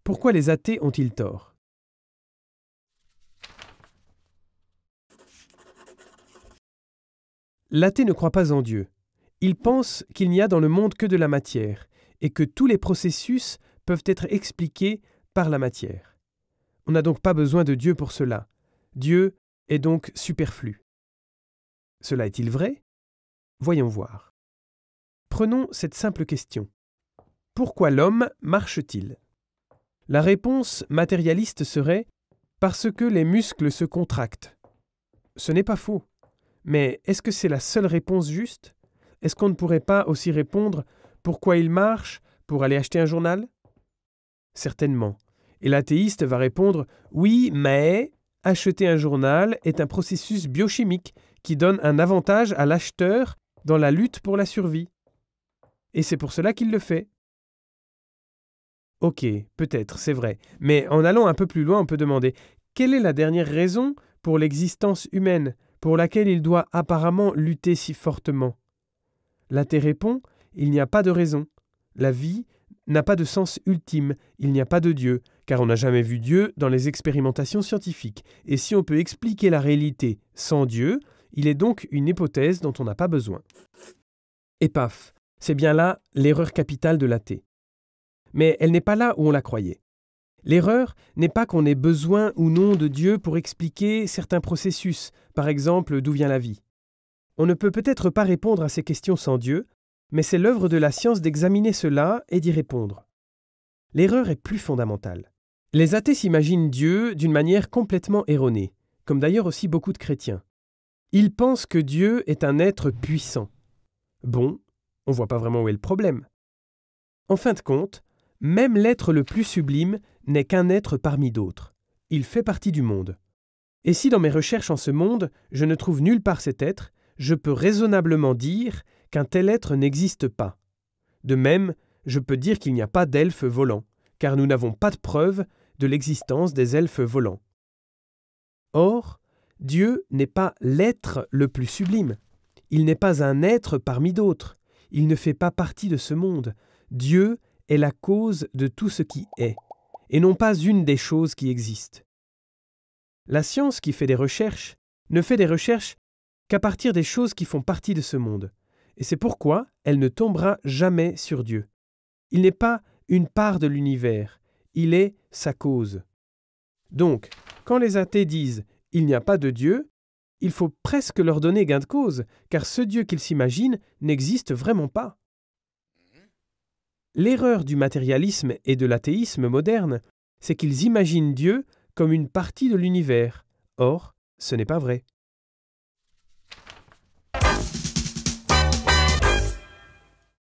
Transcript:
Pourquoi les athées ont-ils tort? L'athée ne croit pas en Dieu. Il pense qu'il n'y a dans le monde que de la matière et que tous les processus peuvent être expliqués par la matière. On n'a donc pas besoin de Dieu pour cela. Dieu est donc superflu. Cela est-il vrai? Voyons voir. Prenons cette simple question. Pourquoi l'homme marche-t-il? La réponse matérialiste serait « parce que les muscles se contractent ». Ce n'est pas faux. Mais est-ce que c'est la seule réponse juste? Est-ce qu'on ne pourrait pas aussi répondre « pourquoi il marche pour aller acheter un journal ?» Certainement. Et l'athéiste va répondre « oui, mais acheter un journal est un processus biochimique qui donne un avantage à l'acheteur dans la lutte pour la survie. Et c'est pour cela qu'il le fait. » Ok, peut-être, c'est vrai. Mais en allant un peu plus loin, on peut demander « quelle est la dernière raison pour l'existence humaine pour laquelle il doit apparemment lutter si fortement ?» L'athée répond « il n'y a pas de raison. La vie n'a pas de sens ultime, il n'y a pas de Dieu, car on n'a jamais vu Dieu dans les expérimentations scientifiques. Et si on peut expliquer la réalité sans Dieu, il est donc une hypothèse dont on n'a pas besoin. » Et paf, c'est bien là l'erreur capitale de l'athée. Mais elle n'est pas là où on la croyait. L'erreur n'est pas qu'on ait besoin ou non de Dieu pour expliquer certains processus, par exemple d'où vient la vie. On ne peut peut-être pas répondre à ces questions sans Dieu, mais c'est l'œuvre de la science d'examiner cela et d'y répondre. L'erreur est plus fondamentale. Les athées s'imaginent Dieu d'une manière complètement erronée, comme d'ailleurs aussi beaucoup de chrétiens. Ils pensent que Dieu est un être puissant. Bon, on ne voit pas vraiment où est le problème. En fin de compte, même l'être le plus sublime n'est qu'un être parmi d'autres. Il fait partie du monde. Et si dans mes recherches en ce monde, je ne trouve nulle part cet être, je peux raisonnablement dire qu'un tel être n'existe pas. De même, je peux dire qu'il n'y a pas d'elfes volants, car nous n'avons pas de preuve de l'existence des elfes volants. Or, Dieu n'est pas l'être le plus sublime. Il n'est pas un être parmi d'autres. Il ne fait pas partie de ce monde. Dieu est la cause de tout ce qui est, et non pas une des choses qui existent. La science qui fait des recherches ne fait des recherches qu'à partir des choses qui font partie de ce monde, et c'est pourquoi elle ne tombera jamais sur Dieu. Il n'est pas une part de l'univers, il est sa cause. Donc, quand les athées disent « il n'y a pas de Dieu », il faut presque leur donner gain de cause, car ce Dieu qu'ils s'imaginent n'existe vraiment pas. L'erreur du matérialisme et de l'athéisme moderne, c'est qu'ils imaginent Dieu comme une partie de l'univers. Or, ce n'est pas vrai.